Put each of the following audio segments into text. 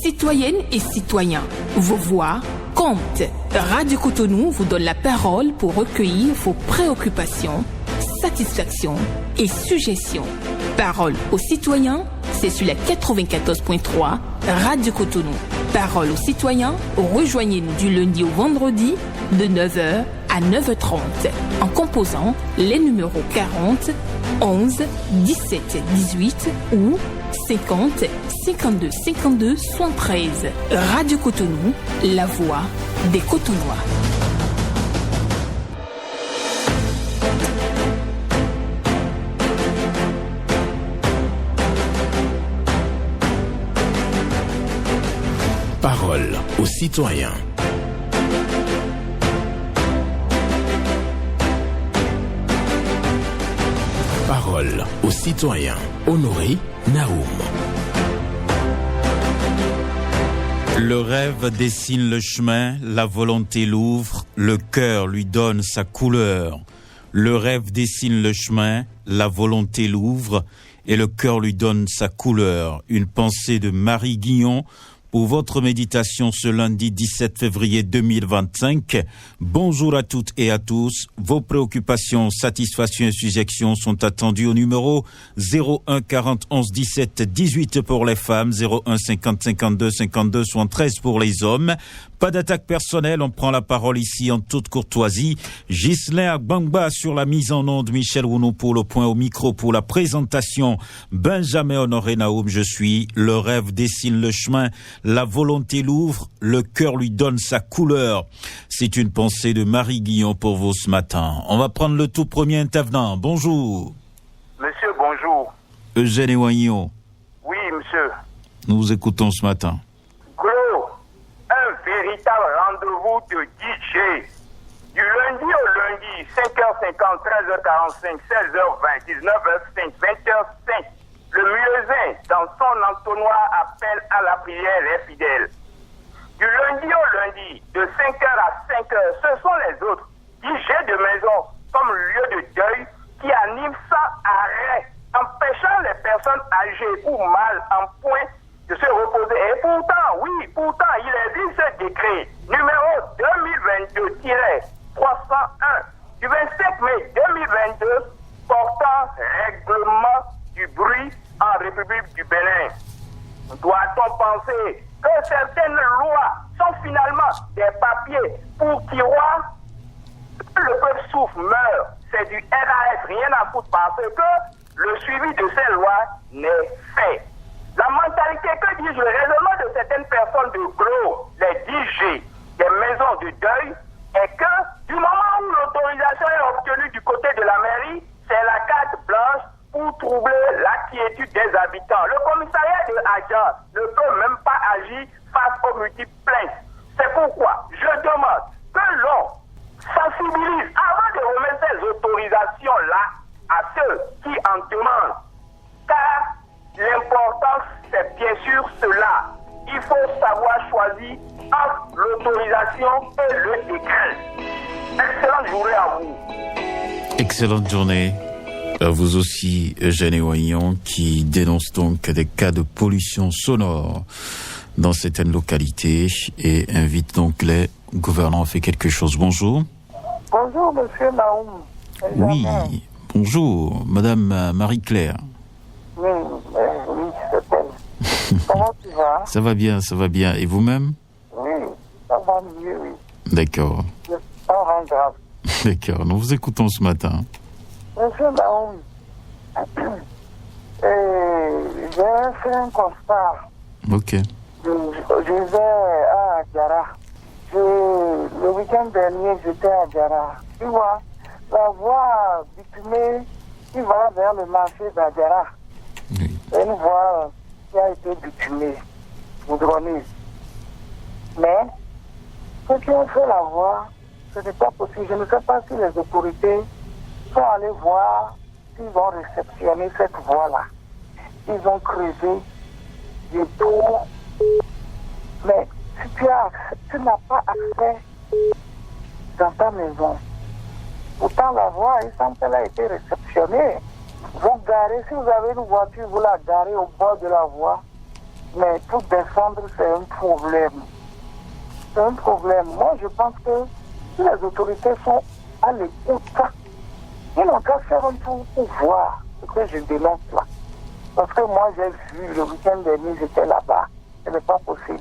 Citoyennes et citoyens, vos voix comptent. Radio Cotonou vous donne la parole pour recueillir vos préoccupations, satisfactions et suggestions. Parole aux citoyens, c'est sur la 94.3 Radio Cotonou. Parole aux citoyens, rejoignez-nous du lundi au vendredi de 9h à 9h30 en composant les numéros 40 11 17 18 ou 50 52 52 73. Radio Cotonou, la voix des Cotonois. Parole aux citoyens. Parole aux citoyens. Honoré Naoum. Le rêve dessine le chemin, la volonté l'ouvre, le cœur lui donne sa couleur. Le rêve dessine le chemin, la volonté l'ouvre et le cœur lui donne sa couleur. Une pensée de Marie Guillon pour votre méditation ce lundi 17 février 2025. Bonjour à toutes et à tous. Vos préoccupations, satisfactions et suggestions sont attendues au numéro 01 40 11 17 18 pour les femmes, 01 50 52 52 73 pour les hommes. Pas d'attaque personnelle, on prend la parole ici en toute courtoisie. Ghislain Agbangba sur la mise en onde, Michel Rounou pour le point au micro pour la présentation. Benjamin Honoré Naoum, je suis. Le rêve dessine le chemin, la volonté l'ouvre, le cœur lui donne sa couleur. C'est une pensée de Marie Guillon pour vous ce matin. On va prendre le tout premier intervenant. Bonjour. Monsieur, bonjour. Eugène Ewaignon. Oui, monsieur. Nous vous écoutons ce matin. Véritable rendez-vous de DJ. Du lundi au lundi, 5h50, 13h45, 16h20, 19h05, 20h05. Le muezzin, dans son entonnoir, appelle à la prière les fidèles. Du lundi au lundi, de 5h à 5h, ce sont les autres DJ de maison, comme lieu de deuil, qui animent sans arrêt, empêchant les personnes âgées ou mal en point de se reposer. Et pourtant, il existe ce décret numéro 2022-301 du 25 mai 2022 portant règlement du bruit en République du Bénin. Doit-on penser que certaines lois sont finalement des papiers pour tiroir? Le peuple souffre, meurt, c'est du RAF, rien à foutre parce que le suivi de ces lois n'est fait. La mentalité, que dis-je, le raisonnement de certaines personnes de gros, les DJ, des maisons de deuil, est que du moment où l'autorisation est obtenue du côté de la mairie, c'est la carte blanche pour troubler la quiétude des habitants. Le commissariat de Adjan ne peut même pas agir face aux multiples plaintes. C'est pourquoi je demande que l'on sensibilise avant de remettre ces autorisations-là à ceux qui en demandent. Car l'important, c'est bien sûr cela. Il faut savoir choisir entre l'autorisation et le décret. Excellente journée à vous. Excellente journée à vous aussi, Eugène Ewaignon, qui dénonce donc des cas de pollution sonore dans certaines localités et invite donc les gouvernants à faire quelque chose. Bonjour. Bonjour, monsieur Naoum. Oui, bonjour, madame Marie-Claire. Oui, c'est elle. Comment tu vas? Ça va bien. Et vous-même? Oui, ça va mieux, oui. D'accord. Pas rend grave. D'accord, nous vous écoutons ce matin. Monsieur Naoum, j'ai fait un constat. Ok. Je vais à Adjara. Le week-end dernier, j'étais à Adjara. Tu vois, la voie bitumée qui va vers le marché d'Adjara. Oui. C'est une voie qui a été bitumée, goudronnée. Mais, ceux qui ont fait la voie, ce n'est pas possible. Je ne sais pas si les autorités sont allées voir s'ils vont réceptionner cette voie-là. Ils ont creusé des trous. Mais si tu n'as pas accès dans ta maison, pourtant la voie, il semble qu'elle a été réceptionnée. Vous garez, si vous avez une voiture, vous la garez au bord de la voie. Mais pour descendre, c'est un problème. C'est un problème. Moi, je pense que si les autorités sont à l'écoute, ils n'ont qu'à faire un tour pour voir ce que je dénonce là. Parce que moi, j'ai vu le week-end dernier, j'étais là-bas. Ce n'est pas possible.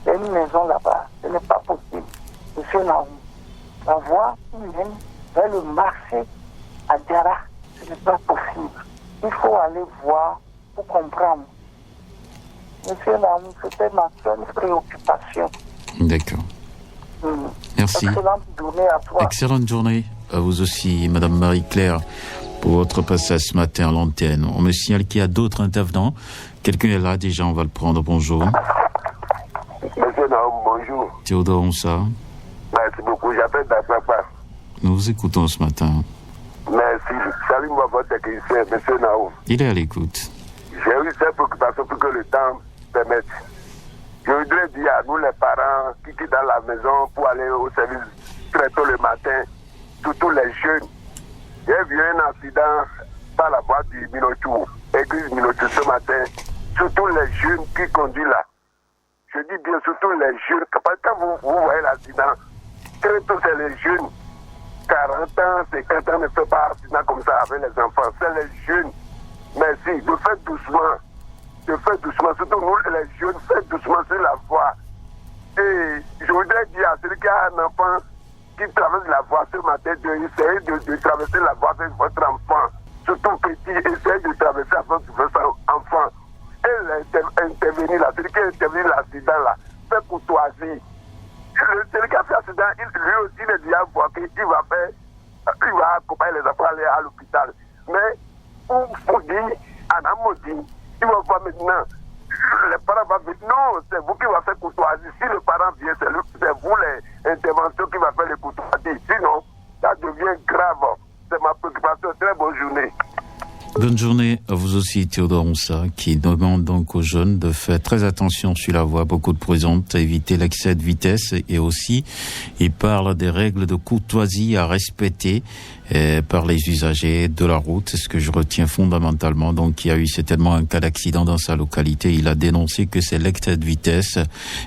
Il y a une maison là-bas. Ce n'est pas possible. Monsieur Naoum, la voie qui mène vers le marché à Diara, ce n'est pas possible. Il faut aller voir pour comprendre. Monsieur Naoum, c'était ma seule préoccupation. D'accord. Merci. Excellente journée à toi. Excellente journée à vous aussi, Madame Marie-Claire, pour votre passage ce matin à l'antenne. On me signale qu'il y a d'autres intervenants. Quelqu'un est là déjà, on va le prendre. Bonjour. Monsieur Naoum, bonjour. Théodore Onsa. Merci beaucoup, j'appelle d'Assapa. Nous vous écoutons ce matin. Merci. Salut-moi votre technicien, Monsieur Naoum. Il est à l'écoute. J'ai eu cette préoccupation pour que le temps permette. Je voudrais dire à nous les parents qui quittent dans la maison pour aller au service très tôt le matin, surtout les jeunes. J'ai vu un accident par la voie du Minotou, église Minotou ce matin, surtout les jeunes qui conduisent là. Je dis bien surtout les jeunes, parce que quand vous voyez l'accident, très tôt c'est les jeunes. 40 ans, 50 ans ne fait pas accident comme ça avec les enfants, c'est les jeunes. Merci, de faire doucement. Surtout nous les jeunes, faites doucement sur la voie. Et je voudrais dire à celui qui a un enfant qui traverse la voie ce matin, d'essayer de traverser la voie avec votre enfant. Surtout petit, essayez de traverser avec votre enfant. Et intervenir là, celui qui a intervenu l'accident là, fait courtoisie. Celui qui a fait l'accident, lui aussi il est déjà voici, il va accompagner les enfants aller à l'hôpital. Mais pour dire, en Amodi, il va voir maintenant, les parents vont dire, non, c'est vous qui va faire courtoisie. Si le parent vient, c'est vous les interventions qui va faire les courtoisies. Sinon, ça devient grave. C'est ma préoccupation. Très bonne journée. Bonne journée à vous aussi, Théodore Onsa, qui demande donc aux jeunes de faire très attention sur la voie, beaucoup de prudence, éviter l'excès de vitesse et aussi, il parle des règles de courtoisie à respecter par les usagers de la route. C'est ce que je retiens fondamentalement. Donc, il y a eu certainement un cas d'accident dans sa localité. Il a dénoncé que c'est l'excès de vitesse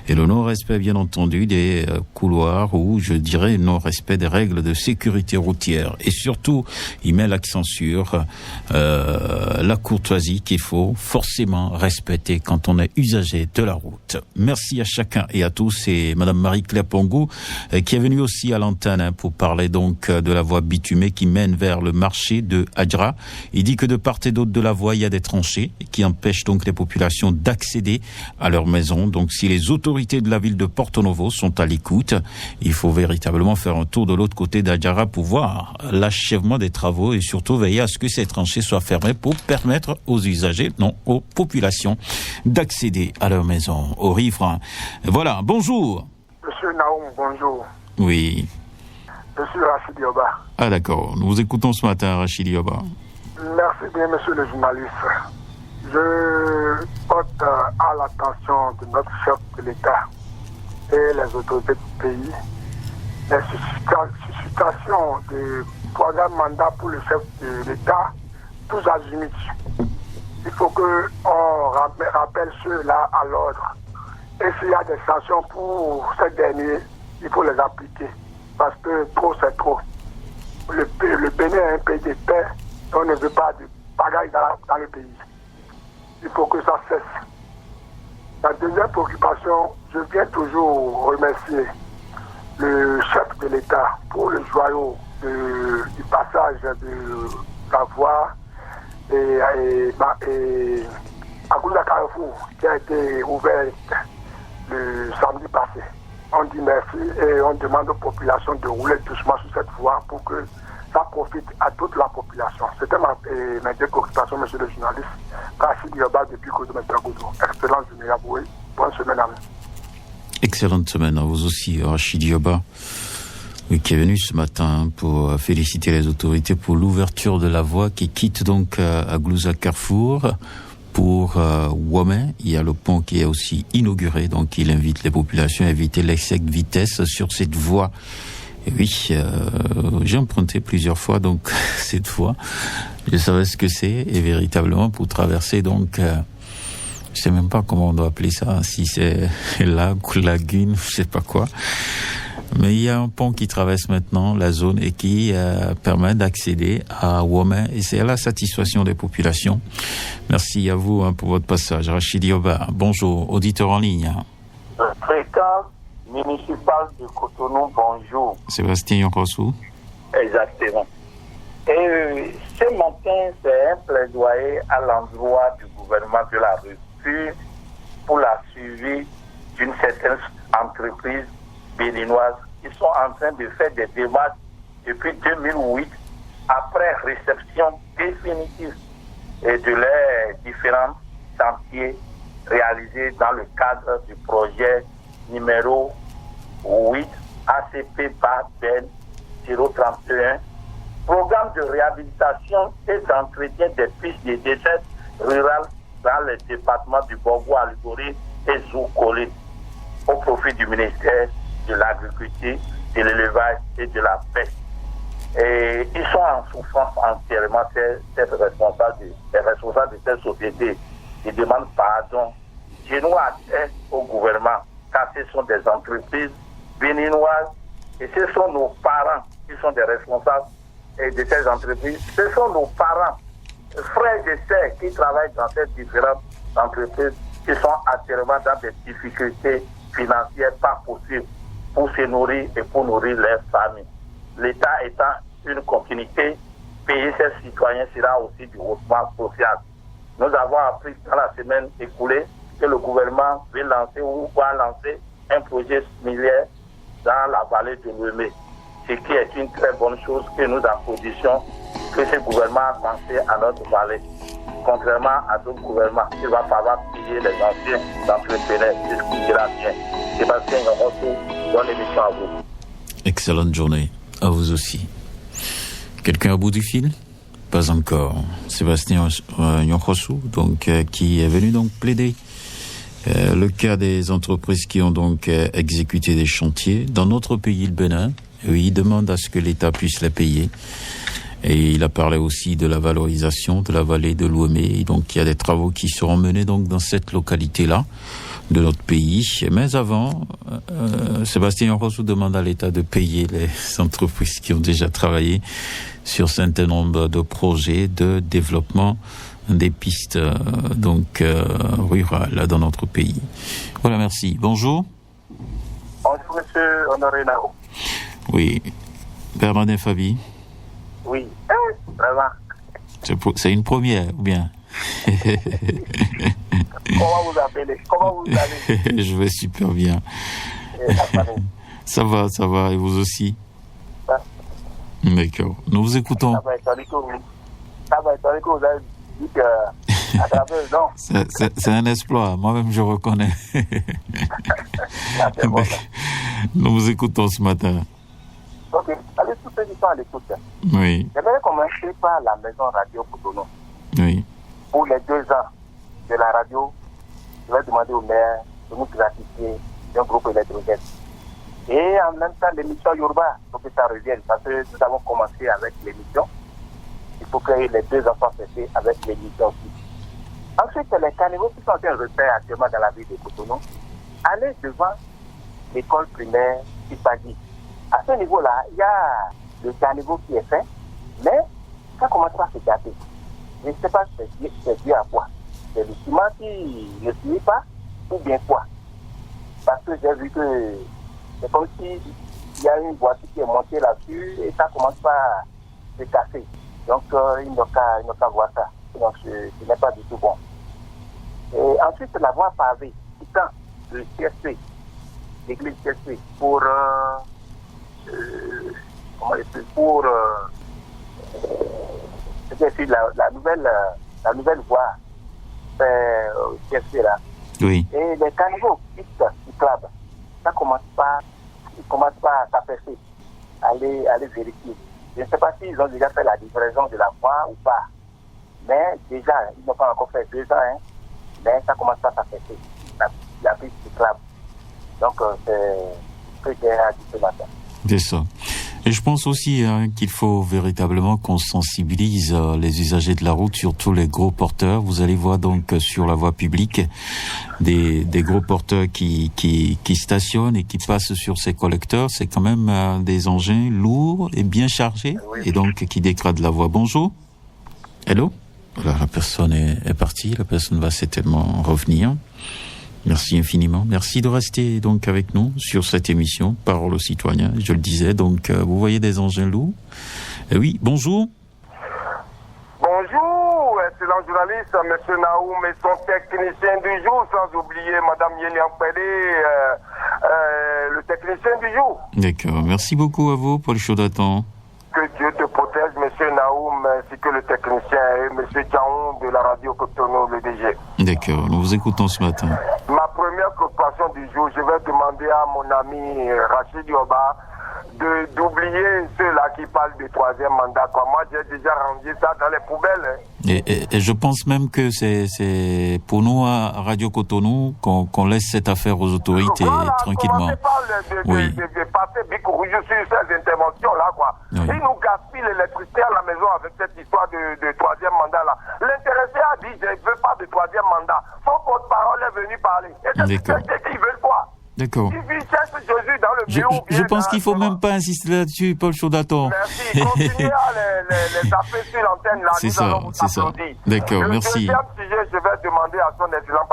et le non-respect, bien entendu, des couloirs ou, je dirais, non-respect des règles de sécurité routière. Et surtout, il met l'accent sur la courtoisie qu'il faut forcément respecter quand on est usager de la route. Merci à chacun et à tous. Et Madame Marie-Claire Pongou, qui est venue aussi à l'antenne pour parler donc de la voie bitumée qui mène vers le marché de Adjara. Il dit que de part et d'autre de la voie, il y a des tranchées qui empêchent donc les populations d'accéder à leur maison. Donc si les autorités de la ville de Porto Novo sont à l'écoute, il faut véritablement faire un tour de l'autre côté d'Adjara pour voir l'achèvement des travaux et surtout veiller à ce que ces tranchées soient fermées pour permettre aux usagers, non, aux populations d'accéder à leur maison, aux riverains. Voilà, bonjour. Monsieur Naoum, bonjour. Oui. Je suis Rachid Yoba. Ah d'accord, nous vous écoutons ce matin, Rachid Yoba. Merci bien, monsieur le journaliste. Je porte à l'attention de notre chef de l'État et les autorités du pays les suscitations de programme mandat pour le chef de l'État, tous azimuts. Il faut qu'on rappelle ceux-là à l'ordre. Et s'il y a des sanctions pour ces derniers, il faut les appliquer. Parce que trop, c'est trop. Le Bénin est un pays de paix et on ne veut pas de bagaille dans le pays. Il faut que ça cesse. La deuxième préoccupation, je viens toujours remercier le chef de l'État pour le joyau du passage de la voie et à Gouda Carrefour qui a été ouverte le samedi passé. On dit merci et on demande aux populations de rouler doucement sur cette voie pour que ça profite à toute la population. C'était mes deux préoccupations, monsieur le journaliste. Rachid Yoba depuis Kodo-Metragoudou. Excellente journée à vous. Bonne semaine à vous. Excellente semaine à vous aussi, Rachid Yoba, qui est venu ce matin pour féliciter les autorités pour l'ouverture de la voie qui quitte donc à Gouda Carrefour. Pour Wamé, il y a le pont qui est aussi inauguré, donc il invite les populations à éviter l'excès de vitesse sur cette voie. Et oui, j'ai emprunté plusieurs fois, donc cette fois, je savais ce que c'est, et véritablement pour traverser donc Je sais même pas comment on doit appeler ça, si c'est lac ou lagune, je sais pas quoi. Mais il y a un pont qui traverse maintenant la zone et qui permet d'accéder à Womé, et c'est à la satisfaction des populations. Merci à vous pour votre passage. Rachid Yoba, bonjour, auditeur en ligne. Fréquence municipale de Cotonou, bonjour. Sébastien Yonkosu. Exactement. Et ce matin, c'est un plaidoyer à l'endroit du gouvernement de la rupture pour la suivi d'une certaine entreprise béninoise qui sont en train de faire des démarches depuis 2008 après réception définitive de leurs différents chantiers réalisés dans le cadre du projet numéro 8 ACP-BAD 031, programme de réhabilitation et d'entretien des pistes de déchets rurales dans les départements du Bobo, Algoré et Zoukolé, au profit du ministère de l'Agriculture, de l'Élevage et de la Pêche. Et ils sont en souffrance entièrement, ces responsables de cette société. Ils demandent pardon. Je nous atteste au gouvernement, car ce sont des entreprises béninoises et ce sont nos parents qui sont des responsables de ces entreprises. Ce sont nos parents, frères et sœurs qui travaillent dans ces différentes entreprises qui sont actuellement dans des difficultés financières pas possibles pour se nourrir et pour nourrir leurs familles. L'État étant une continuité, payer ses citoyens sera aussi du haussement social. Nous avons appris dans la semaine écoulée que le gouvernement veut lancer ou va lancer un projet similaire dans la vallée de l'Ouémé, ce qui est une très bonne chose que nous applaudissons, que ce gouvernement a pensé à notre vallée. Contrairement à d'autres gouvernements, il va falloir payer les anciens entrepreneurs, c'est ce qui dira bien. Sébastien Yonkosu, bonne émission à vous. Excellente journée, à vous aussi. Quelqu'un au bout du fil? Pas encore. Sébastien Yonkosu, donc qui est venu donc plaider le cas des entreprises qui ont donc exécuté des chantiers dans notre pays, le Bénin. Il demande à ce que l'État puisse les payer. Et il a parlé aussi de la valorisation de la vallée de l'Ouémé. Donc il y a des travaux qui seront menés donc dans cette localité-là de notre pays. Mais avant, Sébastien Yonkosu demande à l'État de payer les entreprises qui ont déjà travaillé sur un certain nombre de projets de développement des pistes rurales dans notre pays. Voilà, merci. Bonjour. Bonjour, monsieur Honoré Nao. Oui. Bernardin Fabi. Oui, vraiment. C'est une première, ou bien? Comment vous appelez? Comment vous allez? Je vais super bien. Ça va, et vous aussi? D'accord. Nous vous écoutons. Ça va étonner que vous avez dit que à travers, non. C'est un exploit. Moi-même, je reconnais. Bon, nous vous écoutons ce matin. Ok. Allez, tous ceux qui sont à l'écoute. Oui. J'aimerais commencer par la maison radio Cotonou. Oui. Pour les 2 ans de la radio, je vais demander au maire de nous gratifier d'un groupe électrogène. Et en même temps, l'émission Yoruba, il faut que ça revienne, parce que nous avons commencé avec l'émission. Il faut que les 2 ans soient faits avec l'émission aussi. Ensuite, les caniveaux qui sont en train de faire actuellement dans la ville de Cotonou, allez devant l'école primaire Ipagi. À ce niveau-là, il y a le caniveau qui est fait, mais ça commence à se gâter. Je ne sais pas si c'est dû à quoi. C'est le ciment qui ne suit pas, ou bien quoi. Parce que j'ai vu que c'est comme s'il y a une voiture qui est montée là-dessus et ça commence à se casser. Donc, il n'y a qu'à voir ça. Donc, ce n'est pas du tout bon. Et ensuite, la voie pavée, qui tend de CSP, l'église CSP, pour c'est la nouvelle voie CSP là. Oui. Et les caniveaux cyclables, ça commence pas à s'affaisser. Allez vérifier. Je ne sais pas s'ils ont déjà fait la livraison de la voie ou pas. Mais déjà, ils n'ont pas encore fait 2 ans, hein. Mais ça commence pas à s'affaisser. La piste cyclable. Donc, c'est ce que j'ai à dire ce matin. C'est ça. Et je pense aussi qu'il faut véritablement qu'on sensibilise les usagers de la route, surtout les gros porteurs. Vous allez voir donc sur la voie publique des gros porteurs qui stationnent et qui passent sur ces collecteurs. C'est quand même des engins lourds et bien chargés, et donc qui dégradent la voie. Bonjour. Hello. Alors la personne est partie. La personne va certainement revenir. Merci infiniment. Merci de rester donc avec nous sur cette émission Parole aux citoyens. Je le disais, donc vous voyez des engins lourds. Oui, bonjour. Bonjour, excellent journaliste, monsieur Naoum et son technicien du jour, sans oublier madame Yélian Pédé, le technicien du jour. D'accord, merci beaucoup à vous, Paul Chaudaton. Que Dieu te protège, monsieur Naoum, ainsi que le technicien et monsieur Tchaoun de la radio Cotonou, le DG. D'accord, nous vous écoutons ce matin. Ma première préoccupation du jour, je vais demander à mon ami Rachid Yoba d'oublier ceux-là qui parlent du troisième mandat. Moi, j'ai déjà rendu ça dans les poubelles. Et je pense même que c'est pour nous à Radio Cotonou qu'on laisse cette affaire aux autorités tranquillement. Je parle de passer Bicourou sur ces interventions-là, quoi. Oui. Ils nous gaspillent l'électricité à la maison avec cette histoire de troisième mandat-là. L'intéressé a dit, je ne veux pas de troisième mandat. Son porte-parole est venu parler. Et c'est qu'ils veulent quoi? D'accord. Je pense qu'il ne faut même pas insister là-dessus, Paul Chaudaton. Merci. Continuez à les appeler sur l'antenne. Là. C'est ça. D'accord, merci. Le deuxième sujet, je vais demander à son excellent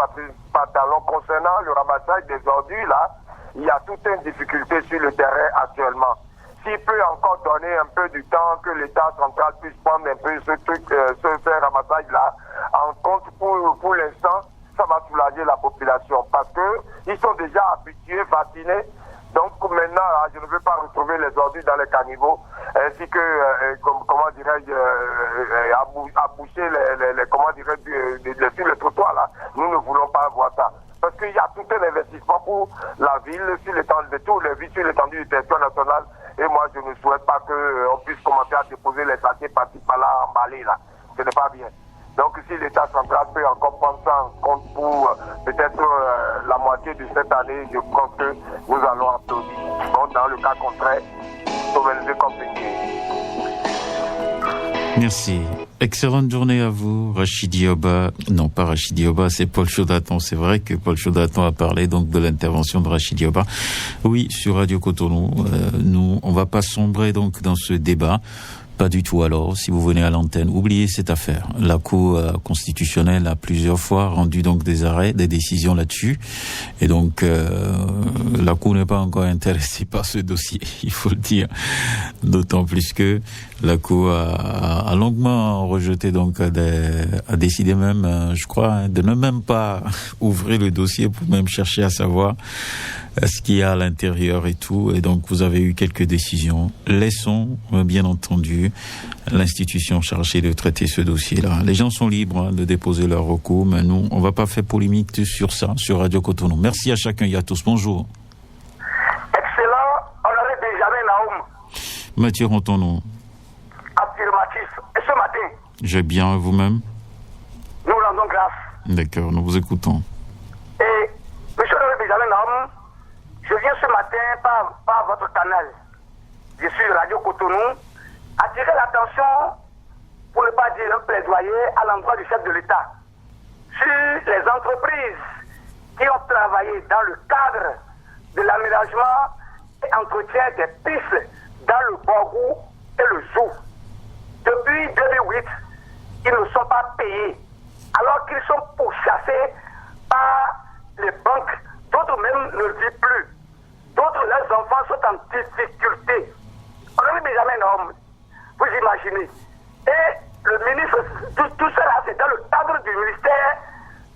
Patalon concernant le ramassage des ordures. Là, il y a toute une difficulté sur le terrain actuellement. S'il peut encore donner un peu du temps que l'État central puisse prendre un peu ce ramassage-là en compte pour l'instant, ça va soulager la population parce que ils sont déjà habitués, fascinés. Donc maintenant, je ne veux pas retrouver les ordures dans les caniveaux, ainsi que, comment dirais-je, aboucher sur le trottoir là. Nous ne voulons pas voir ça. Parce qu'il y a tout un investissement pour la ville, sur l'étendue de tout les villes, sur l'étendue du territoire national. Et moi, je ne souhaite pas qu'on puisse commencer à déposer les sachets par-ci par-là, emballés là. Ce n'est pas bien. Donc si l'État central peut encore prendre ça en compte pour peut-être la moitié de cette année, je pense que nous allons applaudir. Donc dans le cas contraire, souveraineté compliquée. Merci. Excellente journée à vous, Rachid Yoba. Non, pas Rachid Yoba, c'est Paul Chaudaton. C'est vrai que Paul Chaudaton a parlé donc de l'intervention de Rachid Yoba. Oui, sur Radio Cotonou, nous, on va pas sombrer donc dans ce débat. Pas du tout. Alors, si vous venez à l'antenne, oubliez cette affaire. La Cour constitutionnelle a plusieurs fois rendu donc des arrêts, des décisions là-dessus. Et donc, la Cour n'est pas encore intéressée par ce dossier, il faut le dire. D'autant plus que la Cour a longuement rejeté donc a décidé même, je crois, de ne même pas ouvrir le dossier pour même chercher à savoir ce qu'il y a à l'intérieur et tout. Et donc, vous avez eu quelques décisions. Laissons, bien entendu, l'institution chargée de traiter ce dossier-là. Les gens sont libres de déposer leur recours, mais nous, on va pas faire polémique sur ça, sur Radio Cotonou. Merci à chacun et à tous. Bonjour. Excellent, honoré Benjamin Naoum. Mathieu Rontonou. Affirmatif. Et ce matin? J'ai bien, vous-même? Nous rendons grâce. D'accord, nous vous écoutons. Et, monsieur honoré Benjamin Naoum, je viens ce matin par votre canal, je suis Radio Cotonou, attirer l'attention, pour ne pas dire un plaidoyer, à l'endroit du chef de l'État, sur les entreprises qui ont travaillé dans le cadre de l'aménagement et entretien des pistes dans le Borgou et le Zou. Depuis 2008, ils ne sont pas payés, alors qu'ils sont pourchassés par les banques. D'autres même ne le vivent plus. D'autres, leurs enfants sont en difficulté. On a vu Benjamin Naoum, vous imaginez. Et le ministre, tout cela, c'est dans le cadre du ministère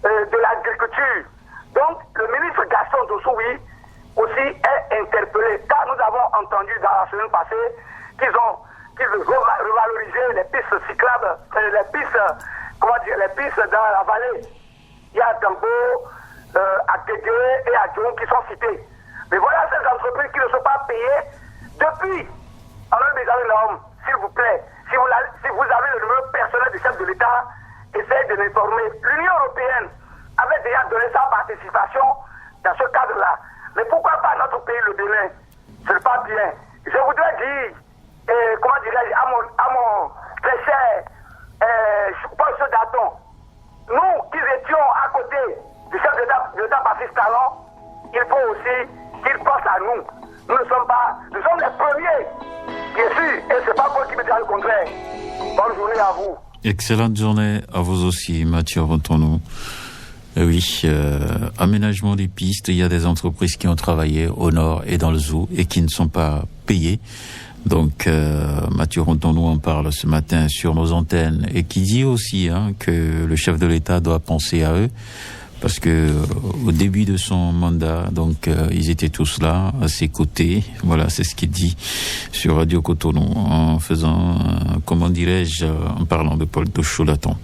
de l'Agriculture. Donc, le ministre Gaston Dossoui aussi est interpellé, car nous avons entendu dans la semaine passée qu'ils veulent revaloriser les pistes cyclables, les pistes dans la vallée. Il y a Dambo, Akégué et Adjoun qui sont cités. Mais voilà ces entreprises qui ne sont pas payées depuis. Alors, Benjamin Naoum, s'il vous plaît, si vous avez le numéro personnel du chef de l'État, essayez de l'informer. L'Union européenne avait déjà donné sa participation dans ce cadre-là. Mais pourquoi pas notre pays, le Bénin? Ce n'est pas bien. Je voudrais dire comment dirais-je, à mon très cher Paul Sodaton, nous qui étions à côté du chef d'État Patrice Talon, il faut aussi qu'il pense à nous. Nous sommes les premiers, bien sûr, et c'est pas moi qui me dira le contraire. Bonne journée à vous. Excellente journée à vous aussi, Mathieu Rontonou. Oui, aménagement des pistes, il y a des entreprises qui ont travaillé au nord et dans le Zou et qui ne sont pas payées. Donc, Mathieu Rontonou en parle ce matin sur nos antennes et qui dit aussi que le chef de l'État doit penser à eux parce que au début de son mandat, donc ils étaient tous là à ses côtés. Voilà, c'est ce qu'il dit sur Radio Cotonou en faisant, comment dirais-je, en parlant de Paul Sodaton.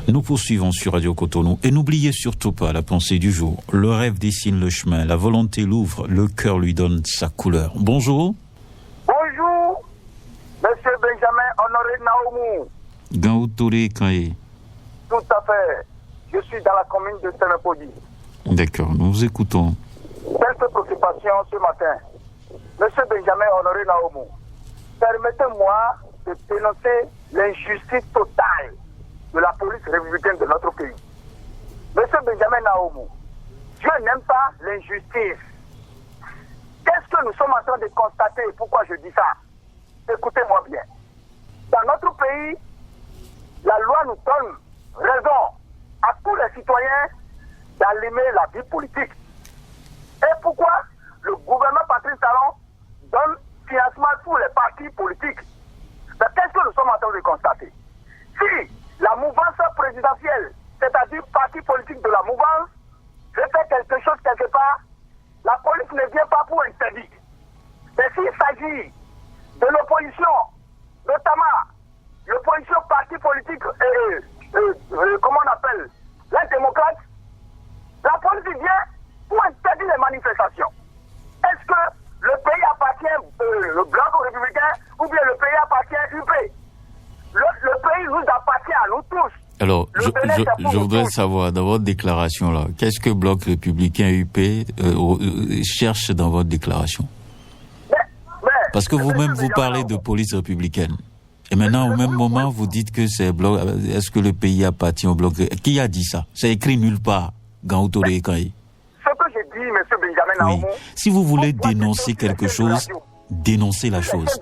Nous poursuivons sur Radio Cotonou et n'oubliez surtout pas la pensée du jour. Le rêve dessine le chemin, la volonté l'ouvre, le cœur lui donne sa couleur. Bonjour. Bonjour, Monsieur Benjamin Honoré Naoumou. Gaoutore Kaye. Tout à fait. Je suis dans la commune de Sénépodi. D'accord, nous vous écoutons. Quelques préoccupations ce matin. Monsieur Benjamin Honoré Naoumou, permettez-moi de dénoncer l'injustice totale de la police républicaine de notre pays. Monsieur Benjamin Naoumou, Dieu n'aime pas l'injustice. Qu'est-ce que nous sommes en train de constater et pourquoi je dis ça? Écoutez-moi bien. Dans notre pays, la loi nous donne raison à tous les citoyens d'allumer la vie politique. Et pourquoi le gouvernement Patrice Talon donne financement pour les partis politiques? Mais qu'est-ce que nous sommes en train de constater? Si la mouvance présidentielle, c'est-à-dire parti politique de la mouvance, fait quelque chose quelque part, la police ne vient pas pour interdire. Mais s'il s'agit de l'opposition, notamment l'opposition parti politique, comment on appelle, les démocrates, la police vient pour interdire les manifestations. Est-ce que le pays appartient le bloc républicain ou bien le pays appartient à UP? Le pays nous appartient à nous tous. Alors, je voudrais savoir, dans votre déclaration là, qu'est-ce que Bloc républicain UP cherche dans votre déclaration? Parce que vous-même, vous parlez de police républicaine. Et maintenant, au même moment, vous dites que c'est Bloc. Est-ce que le pays appartient au Bloc? Qui a dit ça? C'est écrit nulle part. Gaoutore Kaye. Ce que j'ai dit, M. Benjamin Naoumou. Oui. Si vous voulez dénoncer quelque chose, dénoncez la chose.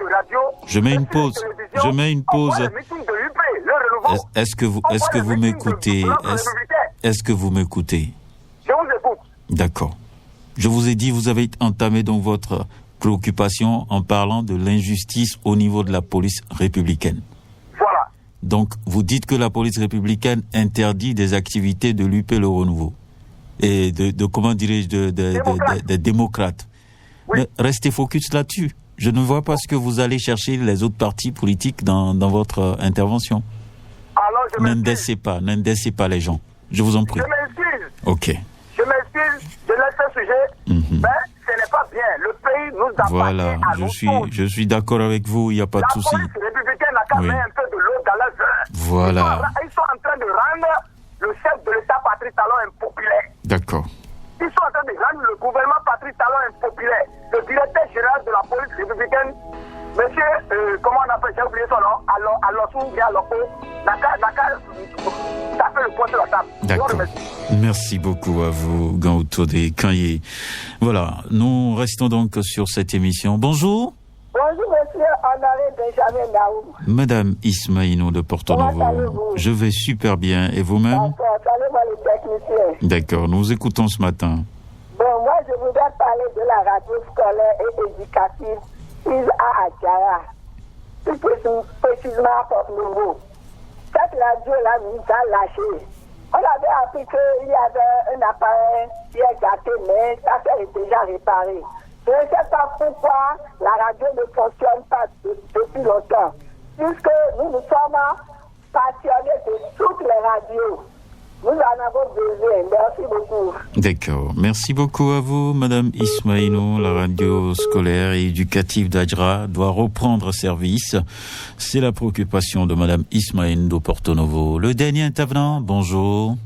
Je mets une pause. Est-ce que vous m'écoutez? Est-ce que vous m'écoutez? Je vous écoute. D'accord. Je vous ai dit, vous avez entamé donc votre préoccupation en parlant de l'injustice au niveau de la police républicaine. Voilà. Donc, vous dites que la police républicaine interdit des activités de l'UP Le Renouveau et de comment dirais-je, des démocrates. Oui. Mais restez focus là-dessus. Je ne vois pas ce que vous allez chercher les autres partis politiques dans votre intervention. Alors, n'indexez pas les gens. Je vous en prie. Je m'excuse. Ok. Je m'excuse, je laisse ce sujet, mais ce n'est pas bien. Le pays nous appartient voilà, à nous tous. Je suis d'accord avec vous, il n'y a pas de souci. La police républicaine a qu'à mettre un peu de l'eau dans leurs heures. Voilà. Ils sont en train de rendre le chef de l'État Patrice Talon impopulaire. D'accord. Ils sont en train de rendre le gouvernement Patrice Talon impopulaire. Le directeur général de la police républicaine, monsieur, comment on appelle, j'ai oublié son nom, Alonso bien Aloko, ça fait le point sur la table. D'accord. Merci beaucoup à vous, Gaoutore Kaye. Voilà, nous restons donc sur cette émission. Bonjour. Bonjour, monsieur Honoré Benjamin Naoum. Madame Ismaïno de Porto-Novo. Je vais super bien. Et vous-même? D'accord, salut-moi les techniciens. D'accord, nous vous écoutons ce matin. Bon, moi, je voudrais parler de la radio scolaire et éducative prise à Adjara, plus précisément à Porto-Novo. Cette radio-là nous a lâchés. On avait appris qu'il y avait un appareil qui est gâté, mais ça fait déjà réparé. Je ne sais pas pourquoi la radio ne fonctionne pas depuis longtemps, puisque nous sommes passionnés de toutes les radios. Nous en avons besoin. Merci beaucoup. D'accord. Merci beaucoup à vous, Madame Ismaïno. La radio scolaire et éducative d'Adjara doit reprendre service. C'est la préoccupation de Madame Ismaïno de Porto-Novo. Le dernier intervenant, bonjour.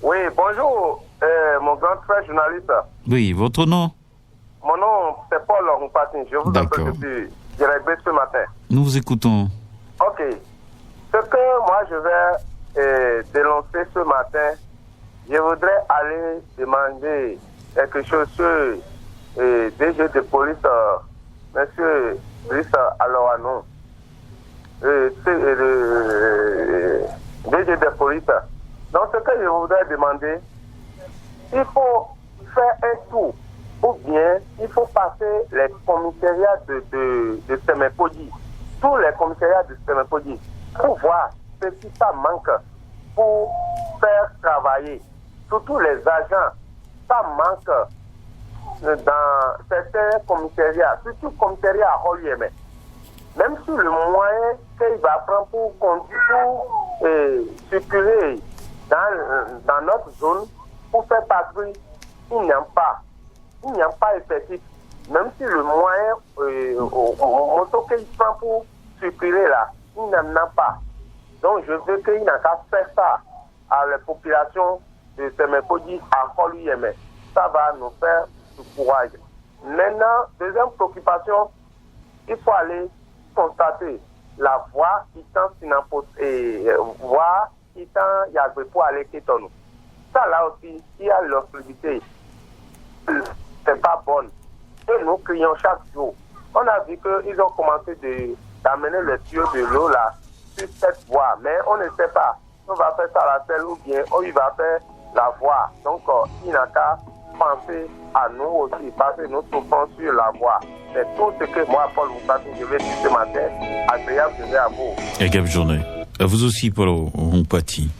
Oui, bonjour, mon grand frère journaliste. Oui, votre nom? Mon nom, c'est Paul Roupatin. Je vous appelle depuis régler ce matin. Nous vous écoutons. Ok. Ce que moi je vais dénoncer ce matin, je voudrais aller demander quelque chose sur DG de police, monsieur Brice Aloano. DG de police. Donc ce que je voudrais demander, il faut faire un tour, ou bien il faut passer les commissariats de Semepodi, tous les commissariats de Semepodi, pour voir ce qui ça manque pour faire travailler. Surtout les agents, ça manque dans certains commissariats, surtout le commissariat à Holiémé. Même si le moyen qu'il va prendre pour conduire, pour circuler dans notre zone, pour faire patrouille, il n'y a pas. Il n'y a pas effectif. Même si le moyen moto qu'il prend pour circuler là, il n'en a pas. Donc je veux qu'il n'a qu'à faire ça à la population de Semepodi à Holiémé. Ça va nous faire du courage. Maintenant, deuxième préoccupation, il faut aller constater la voie qui tend pour aller Kétonou. Ça là aussi, il y a l'hostilité. C'est pas bonne. Et nous crions chaque jour. On a vu qu'ils ont commencé d'amener le tuyau de l'eau là sur cette voie. Mais on ne sait pas. On va faire ça à la selle ou bien il va faire la voie. Donc il n'a qu'à penser à nous aussi parce que nous souffrons sur la voie. C'est tout ce que moi, Paul Moukati, je vais dire ce matin. Agréable journée à vous. Agréable journée. À vous aussi, Paul Moukati.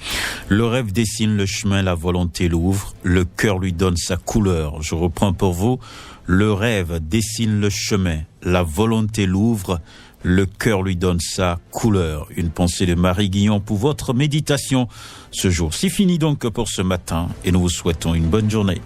Le rêve dessine le chemin, la volonté l'ouvre, le cœur lui donne sa couleur. Je reprends pour vous. Le rêve dessine le chemin, la volonté l'ouvre, le cœur lui donne sa couleur. Une pensée de Marie Guillon pour votre méditation ce jour. C'est fini donc pour ce matin et nous vous souhaitons une bonne journée.